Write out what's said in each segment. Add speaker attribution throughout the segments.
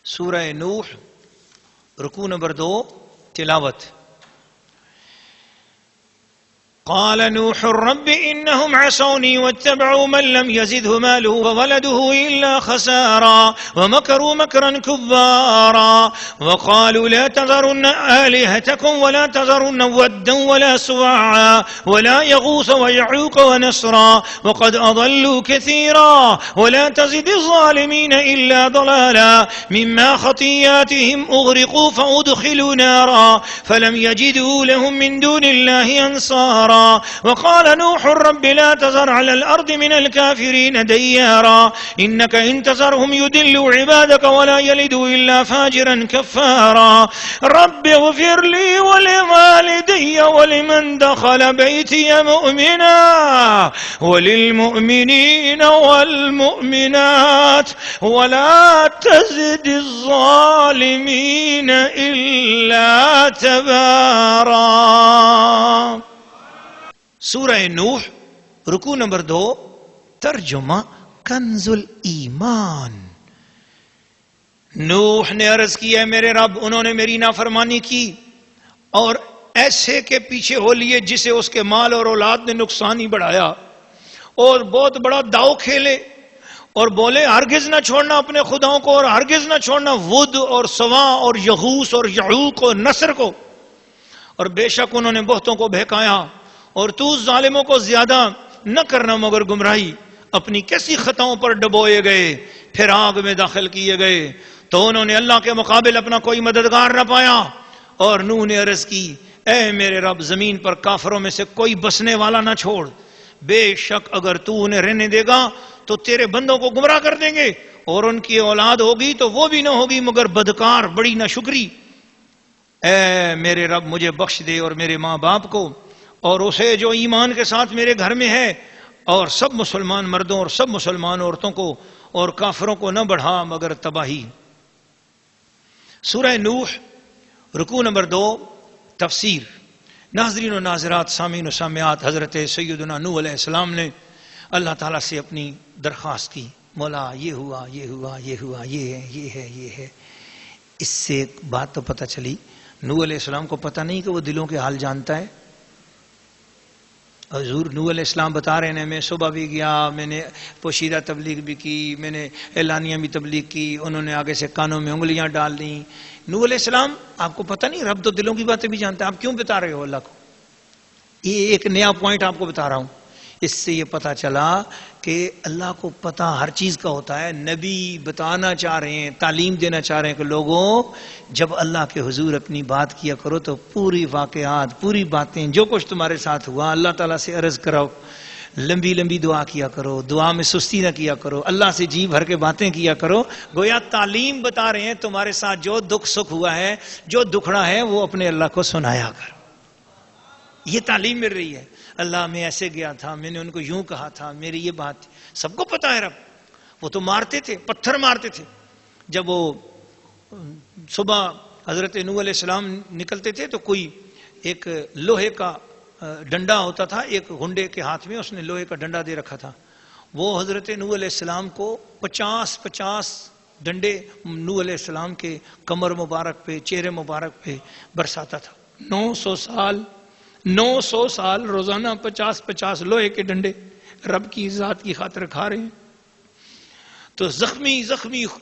Speaker 1: سورہ نوح رکوع نمبر 2 تلاوت. قال نوح رب إنهم عصوني واتبعوا من لم يزده ماله وولده إلا خسارا ومكروا مكرا كبارا وقالوا لا تذرن آلهتكم ولا تذرن ودا ولا سواعا ولا يغوث ويعوق ونسرا وقد أضلوا كثيرا ولا تزد الظالمين إلا ضلالا مما خطياتهم أغرقوا فأدخلوا نارا فلم يجدوا لهم من دون الله أنصارا وقال نوح رب لا تذر على الأرض من الكافرين ديارا إنك إن تذرهم يدلوا عبادك ولا يلدوا إلا فاجرا كفارا رب اغفر لي ولوالدي ولمن دخل بيتي مؤمنا وللمؤمنين والمؤمنات ولا تزد الظالمين إلا تبارا. سورہ نوح رکوع نمبر 2 ترجمہ کنز الایمان. نوح نے عرض کی ہے میرے رب انہوں نے میری نافرمانی کی اور ایسے کے پیچھے ہو لیے جسے اس کے مال اور اولاد نے نقصان ہی بڑھایا اور بہت بڑا داؤ کھیلے اور بولے ہرگز نہ چھوڑنا اپنے خداؤں کو اور ہرگز نہ چھوڑنا ود اور سواع اور یغوث اور یعوق اور نصر کو، اور بے شک انہوں نے بہتوں کو بہکایا اور تو ظالموں کو زیادہ نہ کرنا مگر گمراہی. اپنی کیسی خطاؤں پر ڈبوئے گئے پھر آگ میں داخل کیے گئے تو انہوں نے اللہ کے مقابل اپنا کوئی مددگار نہ پایا. اور نوح نے عرض کی اے میرے رب زمین پر کافروں میں سے کوئی بسنے والا نہ چھوڑ، بے شک اگر تو انہیں رہنے دے گا تو تیرے بندوں کو گمراہ کر دیں گے اور ان کی اولاد ہوگی تو وہ بھی نہ ہوگی مگر بدکار بڑی ناشکری. اے میرے رب مجھے بخش دے اور میرے ماں باپ کو اور اسے جو ایمان کے ساتھ میرے گھر میں ہے اور سب مسلمان مردوں اور سب مسلمان عورتوں کو اور کافروں کو نہ بڑھا مگر تباہی. سورہ نوح رکوع نمبر 2 تفسیر. ناظرین و ناظرات، سامعین و سامعات، حضرت سیدنا نوح علیہ السلام نے اللہ تعالیٰ سے اپنی درخواست کی، مولا یہ ہوا یہ ہوا یہ ہوا یہ ہے یہ ہے یہ ہے. اس سے ایک بات تو پتہ چلی نوح علیہ السلام کو پتہ نہیں کہ وہ دلوں کے حال جانتا ہے. حضور نوح علیہ السلام بتا رہے ہیں میں صبح بھی گیا، میں نے پوشیدہ تبلیغ بھی کی، میں نے اعلانیہ بھی تبلیغ کی، انہوں نے آگے سے کانوں میں انگلیاں ڈال دیں. نوح علیہ السلام آپ کو پتہ نہیں رب تو دلوں کی باتیں بھی جانتا ہے، آپ کیوں بتا رہے ہو اللہ کو؟ یہ ایک نیا پوائنٹ آپ کو بتا رہا ہوں. اس سے یہ پتہ چلا کہ اللہ کو پتہ ہر چیز کا ہوتا ہے. نبی بتانا چاہ رہے ہیں، تعلیم دینا چاہ رہے ہیں کہ لوگوں جب اللہ کے حضور اپنی بات کیا کرو تو پوری واقعات پوری باتیں جو کچھ تمہارے ساتھ ہوا اللہ تعالیٰ سے عرض کرو، لمبی لمبی دعا کیا کرو، دعا میں سستی نہ کیا کرو، اللہ سے جی بھر کے باتیں کیا کرو. گویا تعلیم بتا رہے ہیں تمہارے ساتھ جو دکھ سکھ ہوا ہے جو دکھڑا ہے وہ اپنے اللہ کو سنایا کرو. یہ تعلیم مل رہی ہے. اللہ میں ایسے گیا تھا، میں نے ان کو یوں کہا تھا، میری یہ بات تھی. سب کو پتا ہے رب. وہ تو مارتے تھے، پتھر مارتے تھے. جب وہ صبح حضرت نوح علیہ السلام نکلتے تھے تو کوئی ایک لوہے کا ڈنڈا ہوتا تھا ایک گنڈے کے ہاتھ میں، اس نے لوہے کا ڈنڈا دے رکھا تھا. وہ حضرت نوح علیہ السلام کو 50 ڈنڈے نوح علیہ السلام کے کمر مبارک پہ چہرے مبارک پہ برساتا تھا. 900 سال روزانہ 50 لوہے کے ڈنڈے رب کی ذات کی خاطر کھا رہے ہیں. تو زخمی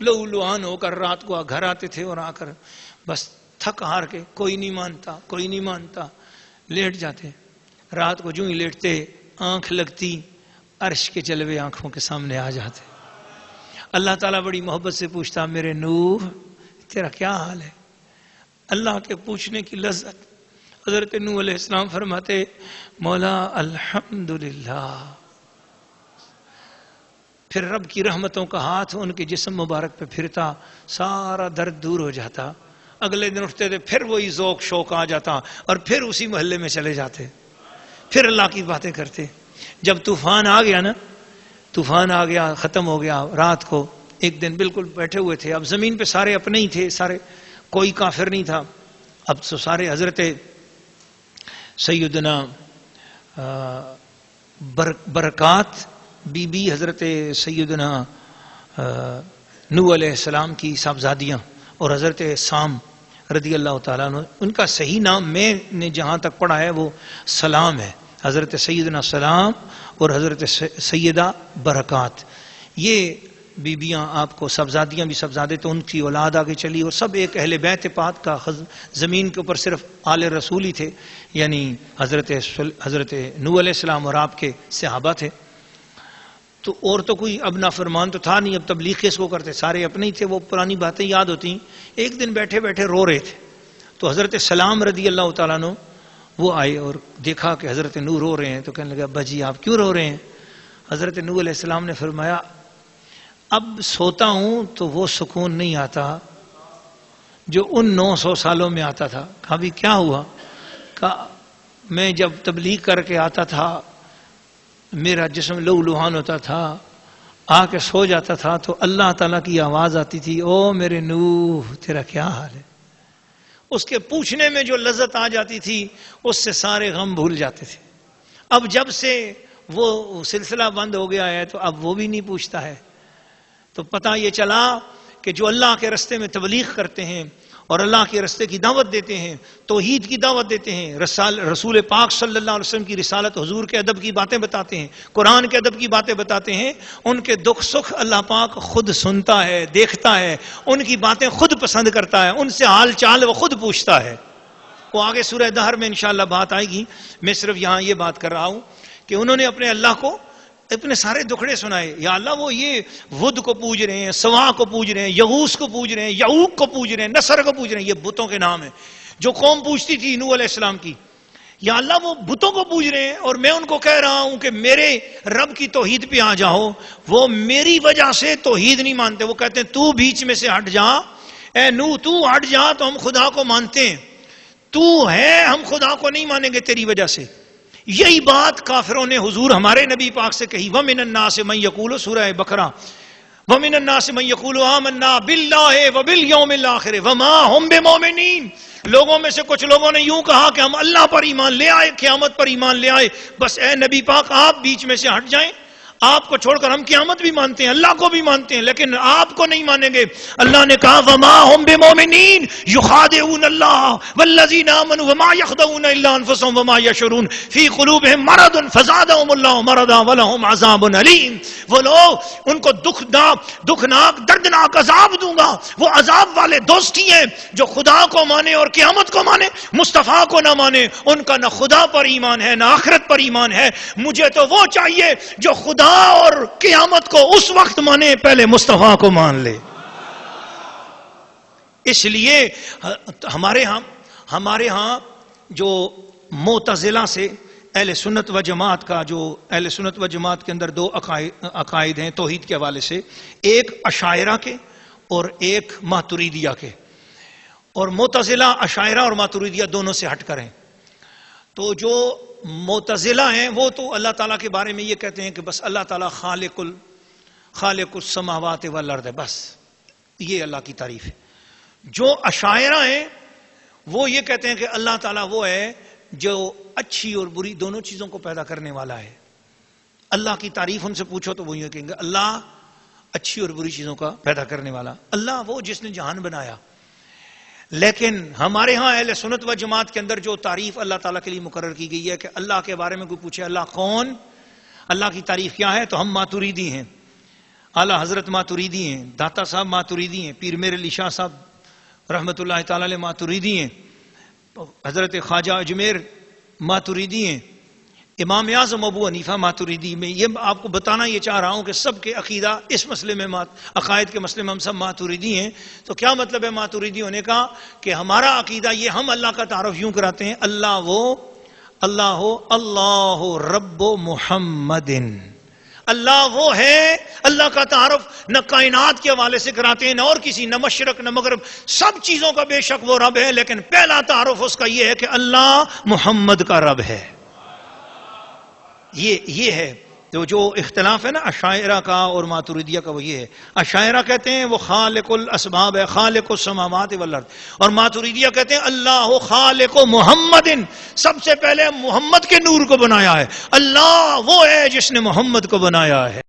Speaker 1: لہو لہان ہو کر رات کو گھر آتے تھے اور آ کر بس تھک ہار کے کوئی نہیں مانتا لیٹ جاتے. رات کو جو ہی لیٹتے آنکھ لگتی عرش کے جلوے آنکھوں کے سامنے آ جاتے. اللہ تعالیٰ بڑی محبت سے پوچھتا میرے نوح تیرا کیا حال ہے؟ اللہ کے پوچھنے کی لذت. حضرت نوح علیہ السلام فرماتے مولا الحمدللہ. پھر رب کی رحمتوں کا ہاتھ ان کے جسم مبارک پہ پھرتا، سارا درد دور ہو جاتا. اگلے دن اٹھتے تھے پھر وہی ذوق شوق آ جاتا اور پھر اسی محلے میں چلے جاتے، پھر اللہ کی باتیں کرتے. جب طوفان آ گیا ختم ہو گیا. رات کو ایک دن بالکل بیٹھے ہوئے تھے، اب زمین پہ سارے اپنے ہی تھے، سارے کوئی کافر نہیں تھا. اب تو سارے حضرت سیدنا برکات بی بی، حضرت سیدنا نوح علیہ السلام کی صاحبزادیاں اور حضرت سام رضی اللہ تعالیٰ عنہ، ان کا صحیح نام میں نے جہاں تک پڑھا ہے وہ سلام ہے، حضرت سیدنا سلام اور حضرت سیدہ برکات. یہ بیبیاں آپ کو صاحبزادیاں بھی صاحبزادے تو ان کی اولاد آگے چلی، اور سب ایک اہل بیت پاک کا. زمین کے اوپر صرف آل رسول ہی تھے، یعنی حضرت نوح علیہ السلام اور آپ کے صحابہ تھے. تو اور تو کوئی اب نافرمان تو تھا نہیں، اب تبلیغ کس کو کرتے، سارے اپنے ہی تھے. وہ پرانی باتیں یاد ہوتی. ایک دن بیٹھے بیٹھے رو رہے تھے تو حضرت سلام رضی اللہ تعالیٰ عنہ وہ آئے اور دیکھا کہ حضرت نوح رو رہے ہیں تو کہنے لگا ابا جی آپ کیوں رو رہے ہیں؟ حضرت نوح علیہ السلام نے فرمایا اب سوتا ہوں تو وہ سکون نہیں آتا جو ان 900 سالوں میں آتا تھا. کہا بھی کیا ہوا؟ کہا میں جب تبلیغ کر کے آتا تھا میرا جسم لو لوہان ہوتا تھا، آ کے سو جاتا تھا تو اللہ تعالیٰ کی آواز آتی تھی او میرے نوح تیرا کیا حال ہے. اس کے پوچھنے میں جو لذت آ جاتی تھی اس سے سارے غم بھول جاتے تھے. اب جب سے وہ سلسلہ بند ہو گیا ہے تو اب وہ بھی نہیں پوچھتا ہے. تو پتہ یہ چلا کہ جو اللہ کے رستے میں تبلیغ کرتے ہیں اور اللہ کے رستے کی دعوت دیتے ہیں، توحید کی دعوت دیتے ہیں، رسول پاک صلی اللہ علیہ وسلم کی رسالت، حضور کے ادب کی باتیں بتاتے ہیں، قرآن کے ادب کی باتیں بتاتے ہیں، ان کے دکھ سکھ اللہ پاک خود سنتا ہے، دیکھتا ہے، ان کی باتیں خود پسند کرتا ہے، ان سے حال چال وہ خود پوچھتا ہے. وہ آگے سورہ دہر میں انشاءاللہ بات آئے گی. میں صرف یہاں یہ بات کر رہا ہوں کہ انہوں نے اپنے اللہ کو اپنے سارے دکھڑے سنائے. یا اللہ وہ یہ ود کو پوج رہے ہیں، سوا کو پوج رہے ہیں، یغوث کو پوج رہے ہیں، یعوق کو پوج رہے ہیں، نصر کو پوج رہے ہیں. یہ بتوں کے نام ہیں جو قوم پوجتی تھی نوح علیہ السلام کی. یا اللہ وہ بتوں کو پوج رہے ہیں اور میں ان کو کہہ رہا ہوں کہ میرے رب کی توحید پہ آ جاؤ. وہ میری وجہ سے توحید نہیں مانتے. وہ کہتے ہیں تو بیچ میں سے ہٹ جا، اے نوح تو ہٹ جا تو ہم خدا کو مانتے ہیں. تو ہے ہم خدا کو نہیں مانیں گے تیری وجہ سے. یہی بات کافروں نے حضور ہمارے نبی پاک سے کہی. وَمِنَ النَّاسِ مَن يَقُولُ سورہ بقرہ وَمِنَ النَّاسِ مَن يَقُولُ آمَنَّا بِاللَّهِ وَبِالْيَوْمِ الْآخِرِ وَمَا هُمْ بِمُؤْمِنِينَ. لوگوں میں سے کچھ لوگوں نے یوں کہا کہ ہم اللہ پر ایمان لے آئے، قیامت پر ایمان لے آئے. بس اے نبی پاک آپ بیچ میں سے ہٹ جائیں. آپ کو چھوڑ کر ہم قیامت بھی مانتے ہیں، اللہ کو بھی مانتے ہیں، لیکن آپ کو نہیں مانیں گے. اللہ نے کہا وما هم بمؤمنین یخادعون اللہ والذین آمنوا وما یخدعون الا انفسهم وما یشعرون فی قلوبهم مرض فزادهم اللہ مرضا ولهم عذاب علیم. وہ لوگ ان کو دکھناک دردناک عذاب دوں گا. وہ عذاب والے دوست ہی ہیں جو خدا کو مانے اور قیامت کو مانے، مصطفیٰ کو نہ مانے. ان کا نہ خدا پر ایمان ہے نہ آخرت پر ایمان ہے. مجھے تو وہ چاہیے جو خدا اور قیامت کو اس وقت مانے پہلے مصطفیٰ کو مان لے. اس لیے ہمارے ہاں جو معتزلہ سے اہل سنت و جماعت کا، جو اہل سنت و جماعت کے اندر دو عقائد ہیں توحید کے حوالے سے، ایک اشاعرہ کے اور ایک ماتریدیہ کے. اور معتزلہ اشاعرہ اور ماتریدیہ دونوں سے ہٹ کر ہیں. تو جو معتزلہ ہیں وہ تو اللہ تعالیٰ کے بارے میں یہ کہتے ہیں کہ بس اللہ تعالیٰ خالق السماوات والارض، بس یہ اللہ کی تعریف ہے. جو اشاعرہ ہیں وہ یہ کہتے ہیں کہ اللہ تعالیٰ وہ ہے جو اچھی اور بری دونوں چیزوں کو پیدا کرنے والا ہے. اللہ کی تعریف ان سے پوچھو تو وہ یہ کہیں گے اللہ اچھی اور بری چیزوں کا پیدا کرنے والا، اللہ وہ جس نے جہان بنایا. لیکن ہمارے ہاں اہل سنت و جماعت کے اندر جو تعریف اللہ تعالیٰ کے لیے مقرر کی گئی ہے کہ اللہ کے بارے میں کوئی پوچھے اللہ کون، اللہ کی تعریف کیا ہے، تو ہم ماتریدی ہیں. اعلیٰ حضرت ماتریدی ہیں، داتا صاحب ماتریدی ہیں، پیر میر علی شاہ صاحب رحمۃ اللہ تعالی علیہ ماتریدی ہیں، حضرت خواجہ اجمیر ماتریدی ہیں، امام اعظم ابو حنیفہ ماتریدی. میں یہ آپ کو بتانا یہ چاہ رہا ہوں کہ سب کے عقیدہ اس مسئلے میں عقائد کے مسئلے میں ہم سب ماتریدی ہیں. تو کیا مطلب ہے ماتریدی ہونے کا؟ کہ ہمارا عقیدہ یہ، ہم اللہ کا تعارف یوں کراتے ہیں اللہ رب محمد. اللہ وہ ہے، اللہ کا تعارف نہ کائنات کے حوالے سے کراتے ہیں، نہ اور کسی، نہ مشرق نہ مغرب، سب چیزوں کا بے شک وہ رب ہے، لیکن پہلا تعارف اس کا یہ ہے کہ اللہ محمد کا رب ہے. یہ ہے جو اختلاف ہے نا اشاعرہ کا اور ماتریدیہ کا، وہ یہ ہے. اشاعرہ کہتے ہیں وہ خالق الاسباب ہے، خالق السماوات والارض، اور ماتریدیہ کہتے ہیں اللہ خالق محمد، سب سے پہلے محمد کے نور کو بنایا ہے. اللہ وہ ہے جس نے محمد کو بنایا ہے.